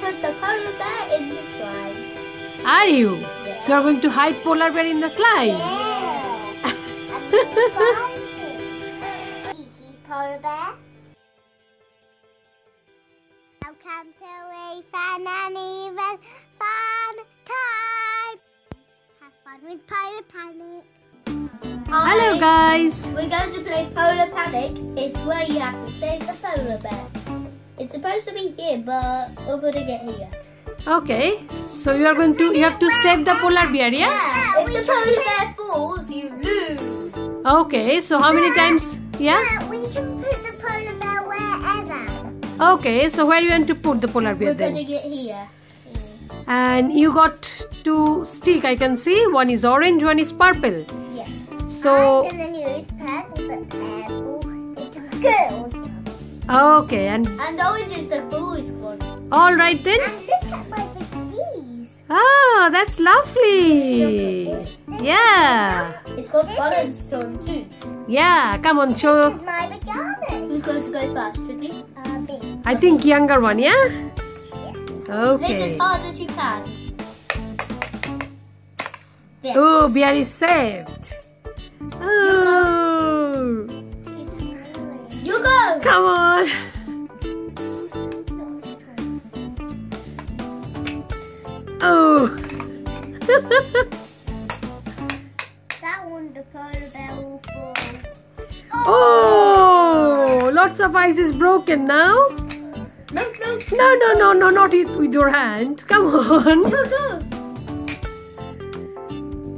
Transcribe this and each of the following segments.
put the polar bear in the slide. Are you? Yeah. So you're going to hide polar bear in the slide? Yeah. Kiki's polar bear. Welcome to a fun and even fun time. Have fun with Polar Panic. Hello guys. We're going to play Polar Panic. It's where you have to save the polar bear. It's supposed to be here, but we're putting it here. Okay. So you have to save the polar bear, yeah? Yeah. If the polar bear falls, you lose. Okay. So how many times? Yeah. We can put the polar bear wherever. Okay. So where you want to put the polar bear We're then? putting it here. And you got 2 sticks. I can see. One is orange, one is purple. Yeah. So. And then use purple, but purple it's a girl's one. Okay. And orange is the boys' one. all right then. And look at my big bees. Ah, that's lovely. Yeah. It's got Colin's turn too. Yeah. Come on, show. My pajamas. Who's going to go first, Trudy? Me. I think younger one, yeah? Yeah. Hit Okay. as hard as you can. There. Oh, bear is saved. Oh, You go. come on. Oh. That one, the polar bear will fall. Oh, lots of ice is broken now. No. No, not it with your hand. Come on. Go.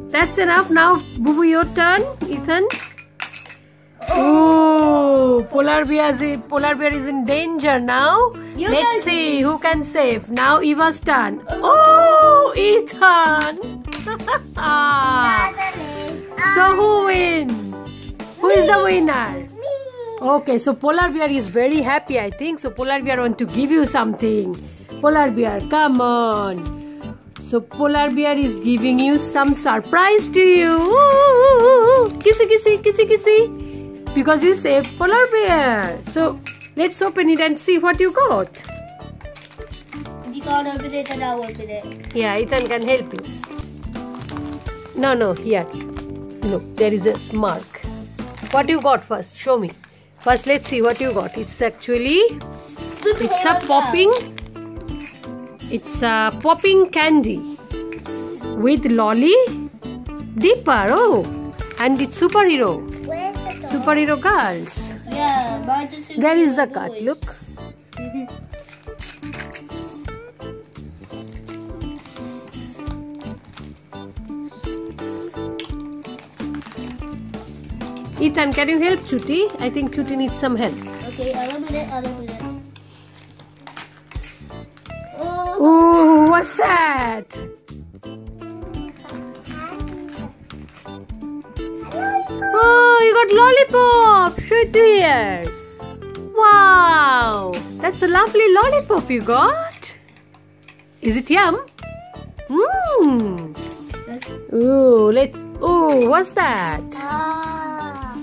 That's enough. Now, Boo Boo, your turn, Ethan. Oh, polar bear is in danger now. You Let's guys- see who can save. Now Eva's turn. Oh, Ethan. So who win? Who is the winner? Me. Okay, so polar bear is very happy, I think. So polar bear want to give you something. Polar bear, come on. So polar bear is giving you some surprise to you. Ooh, kissy, kissy, kissy, kissy. Because you saved polar bear. So let's open it and see what you got. If you can't open it, then I'll open it. Yeah, Ethan can help you. No, here. Look, there is a mark. What you got first? Show me. First, let's see what you got. It's actually, it's a popping. It's a popping candy with lolly dipper. Oh, and it's superhero. Where's the dog? Superhero girls. Yeah, mine just There is the cut. Look. Ethan, can you help Chuti? I think Chuti needs some help. Okay, I'll open it. Oh, Ooh, what's that? Oh, you got lollipop. Show it to here. Wow, that's a lovely lollipop you got. Is it yum? Mmm. Ooh, what's that? ah.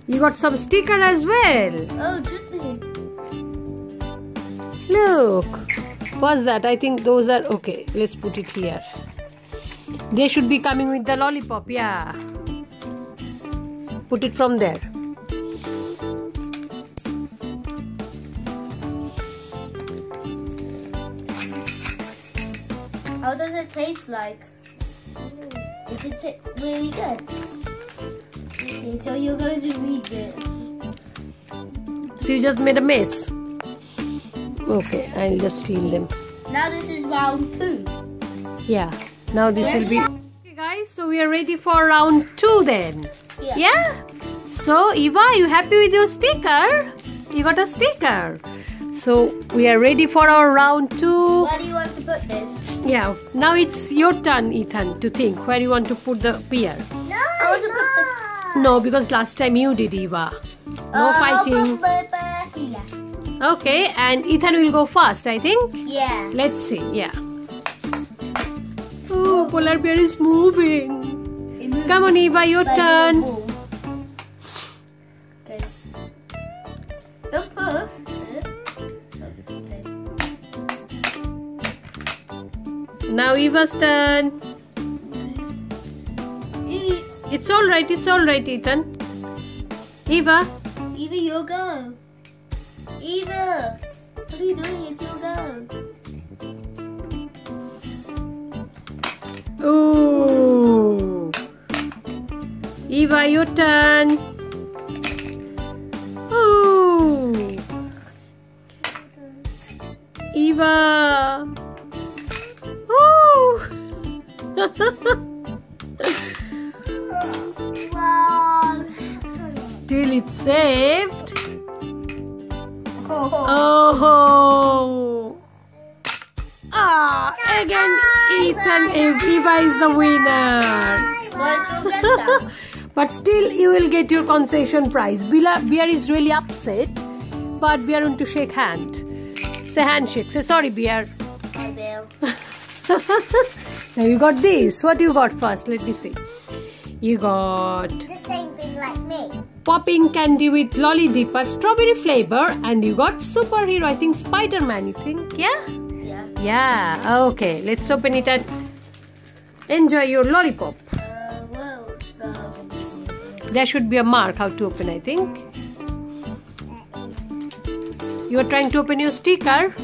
You got some sticker as well. Oh, just me. Look. What's that? I think those are okay. Let's put it here. They should be coming with the lollipop, yeah. Put it from there. How does it taste like? Is it really good? Okay, so you're going to read it. So you just made a mess. Okay, I'll just clean them. Now this is round 2. Yeah. Now this will be. Okay, guys. So we are ready for round 2 then. Yeah. So Eva, you happy with your sticker? You got a sticker. So we are ready for our round 2. Where do you want to put this? Yeah. Now it's your turn, Ethan, to think where you want to put the beer. No, I want to put the... No, because last time you did, Eva. No fighting. I'll put the here. Okay, and Ethan will go first, I think. Yeah. Let's see. Yeah. Oh, polar bear is moving. Come on, Eva, your turn. Okay. Don't push. Okay. Now Eva's turn. It's alright, Ethan. Eva. Eva, your go. Eva, what are you doing? It's your go. Ooh. Eva, your turn. Ooh. Eva. Ooh. Wow. Still it's saved. Oh. Again Ethan, Eva is the winner. But still you will get your concession prize. Bear is really upset, but Bear want to shake hand. Say handshake. Say sorry, Bear. I will. Now you got this. What you got first? Let me see. You got The same thing like me. popping candy with lolly dipper, strawberry flavor, and you got superhero. I think Spider-Man. You think? Yeah. Yeah. Yeah. Okay. Let's open it and enjoy your lollipop. Well, There should be a mark how to open. I think. You are trying to open your sticker.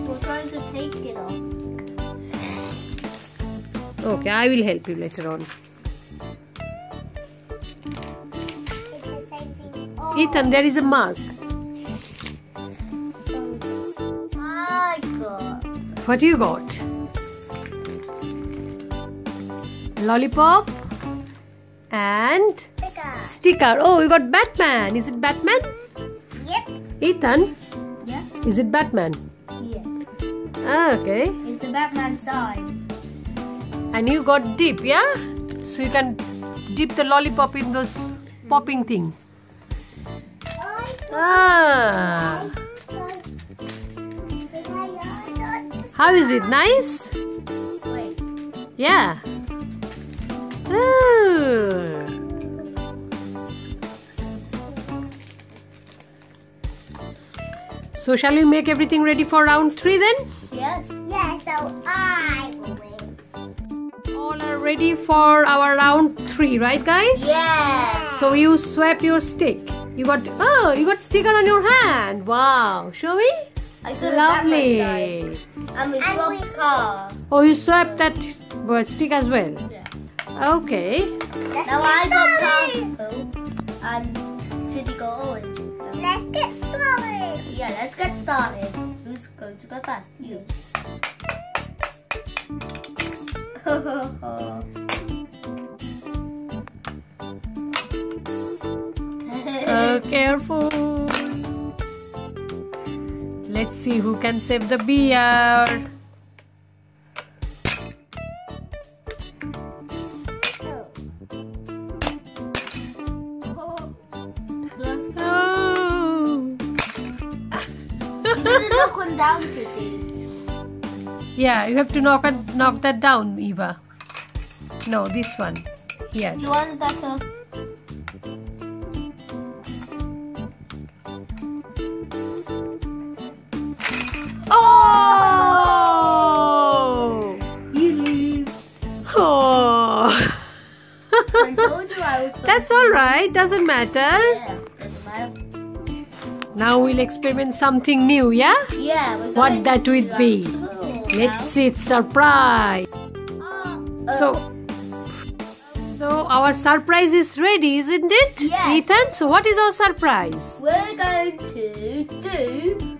we're trying to take it off. Okay, I will help you later on. It's the same thing. Oh. Ethan, there is a mark. My God. What you got? Lollipop and sticker. Oh, you got Batman. Is it Batman? Yep. Ethan, Yeah. is it Batman? Yes. Okay. It's the Batman sign. And you got dip, yeah? So you can dip the lollipop in those popping thing. Ah. How is it? Nice? Wait. Yeah. Ooh. So shall we make everything ready for round 3 then? Yes. Yes, so I will win. All are ready for our round 3, right guys? Yes. So you swap your stick. You got sticker on your hand. Wow. Show me. I got Lovely. a Batman sign. And we swapped car. Oh, you swapped that stick as well. Yeah. Okay. Now I got purple and Chitty got orange. Let's get started. Yeah, let's get started. Who's going to go fast? You. Careful. Let's see who can save the beer. Oh. You didn't knock one down, Chitty. Yeah, you have to knock that down, Eva. No, this one. Here. The ones that are... Oh! You lose. Oh! I told you I was... That's alright, doesn't matter. Yeah, doesn't matter. Now we'll experiment something new, yeah? Yeah, we're What going that to would be? Let's see, it's surprise. So our surprise is ready, isn't it? Yes. Ethan, so what is our surprise? We're going to do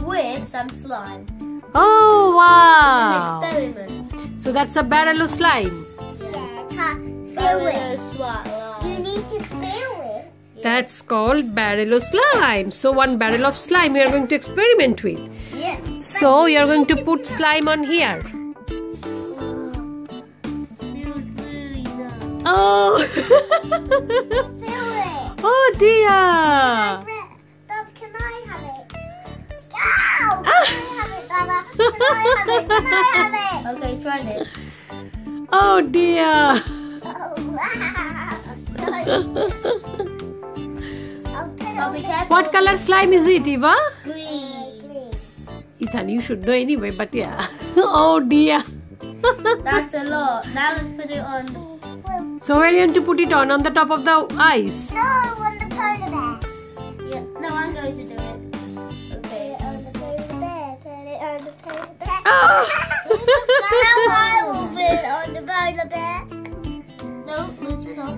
with some slime. Oh, An wow. experiment. So that's a barrel of slime. Feel it. You need to feel it. That's called barrel of slime. So one barrel of slime we are going to experiment with. Yes. So you are going to put slime on here. Oh! Feel it. Oh dear! Dad, can I have it? Ow! Can I have it, Dada? Can I have it? Can I have it? Okay, try this. Oh dear! Oh, wow. Be careful. What color slime is it, Eva? Green. Ethan, you should know anyway, but yeah. Oh dear. That's a lot. Now let's put it on. So where are you going to put it on? On the top of the ice? No, on the polar bear. Yeah. No, I'm going to do it. Okay. Put it on the polar bear. Put it on the polar bear. Oh. Now I will put it on the polar bear. No, push it on.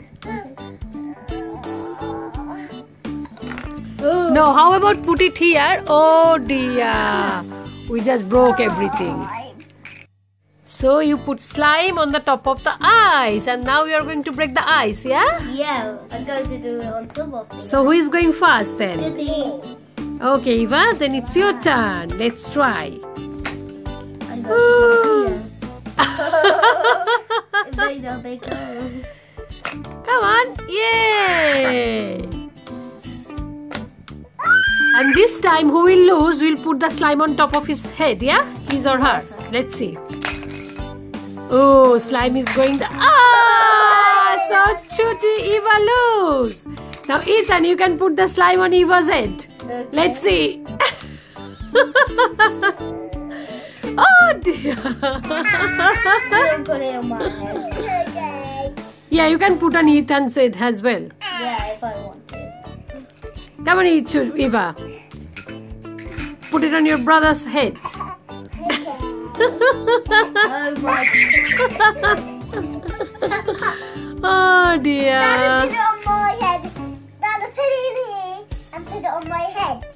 No, how about put it here? Oh dear. We just broke everything. So you put slime on the top of the ice and now we are going to break the ice, yeah? Yeah, I'm going to do it on top of it. So who is going first then? Today, Okay, Eva, then it's your turn. Let's try. I'm going to it made a big hole. Come on. Yay! And this time who will lose will put the slime on top of his head, yeah? His or her. Let's see. Oh, slime is going the... Ah! So Chuti, Eva lose. Now Ethan, you can put the slime on Eva's head. Okay. Let's see. Oh dear. I'm put it on my head. Okay. Yeah, you can put on Ethan's head as well. Yeah, if I want to. Come on, Eva. Put it on your brother's head. Oh my Oh Dada, dear. put it on my head. Dada, put it in here and put it on my head.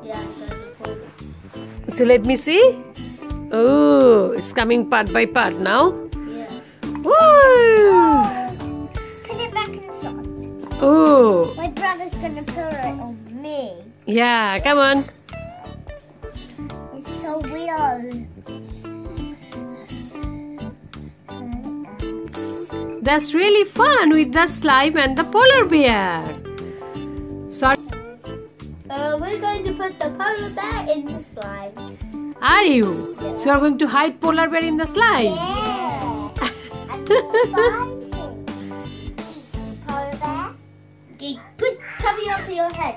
Yeah, I'm going to put it. So let me see. Oh, it's coming part by part now. Yes. Woo! Put it back inside. Oh, My brother's gonna put it on me. yeah, come on. It's so weird. That's really fun with the slime and the polar bear. So, We're going to put the polar bear in the slime. are you? So you're going to hide polar bear in the slime? Yeah. And we'll find him. Polar bear. Okay, cover it up your head.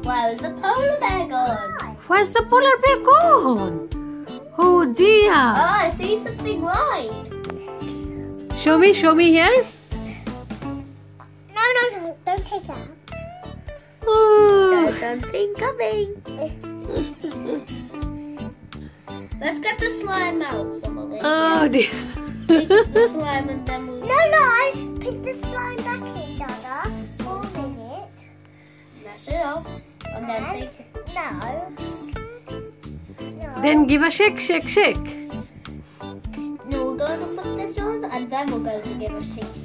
Where is the polar bear gone? Where's the polar bear gone? Oh dear. Oh, I see something white. Show me here. No, don't take that. Ooh. There's something coming. Let's get the slime out, some of it. Oh dear. Take the slime and then we'll... No, pick the slime back in, Dada. 4 minutes. Mash it up. And then take it. No. Then give a shake. No, we're going to put this on and then we're going to give a shake.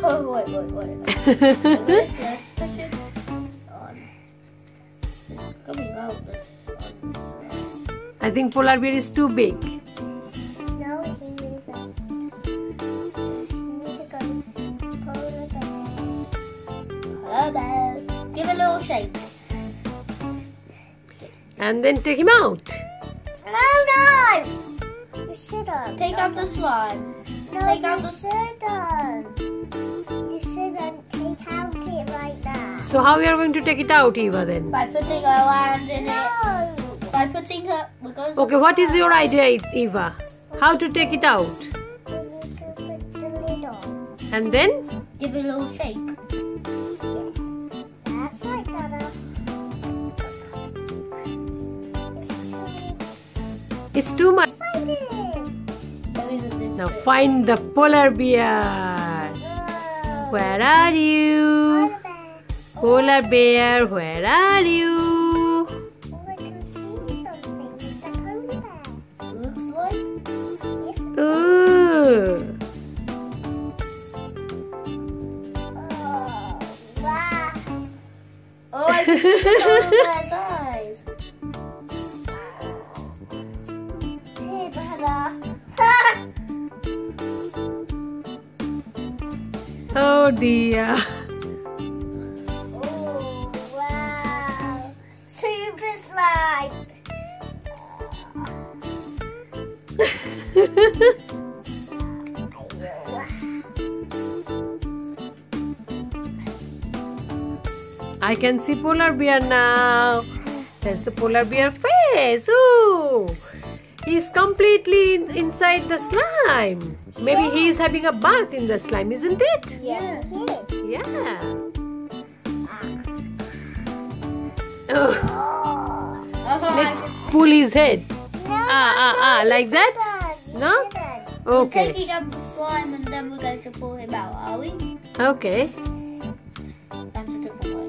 Oh, wait. Let's push it on. It's coming out. I think polar bear is too big. No, he isn't. You need to go polar bear. Hello. Give a little shake. And then take him out. No! You shouldn't. Take out the slime. No, take out you the- shouldn't. You shouldn't take out it right now. So how we are going to take it out, Eva, then? By putting her hand in it. No! By putting her... We're going to Okay, what is your idea, Eva? How to take it out? You need to put the lid on. And then? give it a little shake. That's right, Dada. It's too much. Find it! Now find the polar bear. Where are you? Polar bear, where are you? Oh, I can see something. It's a polar bear. Looks like... Yes. Ooh. Oh, wow. Oh, I can see the polar bear's eyes. Hey, Dada. Oh dear. Oh, wow. Super slime. I can see polar bear now. That's the polar bear face. Ooh, he's completely inside the slime. Maybe he is having a bath in the slime, isn't it? Yeah. Yeah. Oh, let's pull his head. Like that? No? Okay. Taking up the slime and then we're going to pull him out, are we? Okay. That's a different way.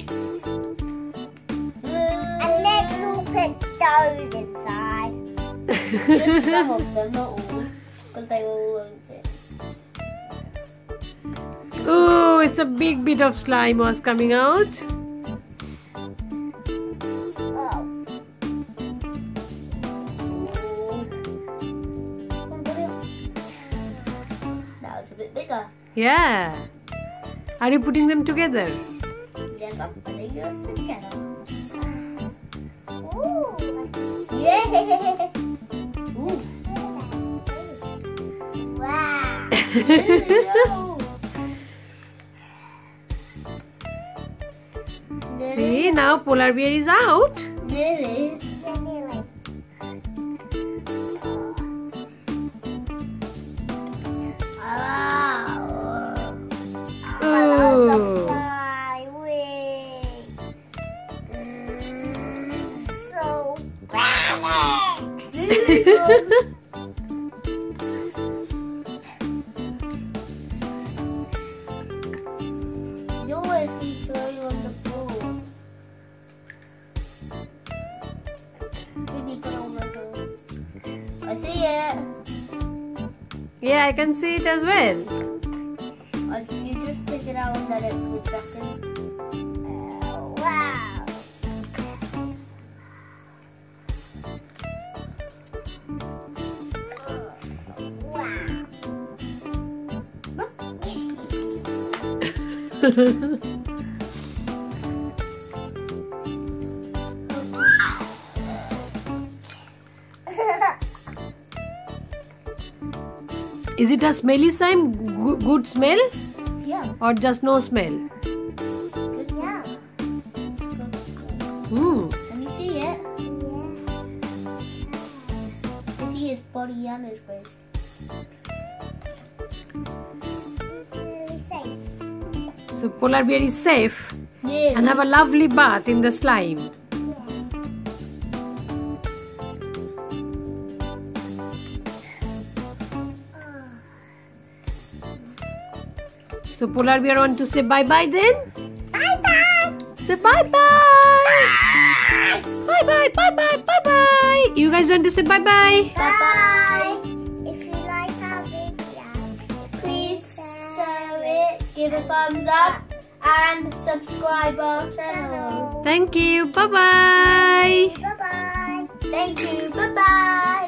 And let's all put those inside. Just some of them, not all, because they all won't fit. Oh, it's a big bit of slime was coming out. Oh. Now it's a bit bigger. Yeah. Are you putting them together? Yes, I'm putting them together. Ooh. Yeah. Ooh. Wow. See, now polar bear is out. Nearly. Nearly. Oh. So You always keep throwing on the floor. You need to put it on the floor. I see it. Yeah, I can see it as well. You just pick it out and let it put back in. wow. Is it a smelly slime? Good smell? Yeah. Or just no smell? Good. Yeah. It's good. Hmm. Can you see it? You see his body and his waist. Really safe. So polar bear is safe Yeah. and have a lovely bath in the slime. So polar bear want to say bye bye then? Bye bye. Say bye bye. Bye bye bye bye bye bye. You guys want to say bye bye? Bye. If you like our video, Please share it, give a thumbs up, and subscribe our channel. Thank you. Bye bye. Bye bye. Thank you. Bye bye.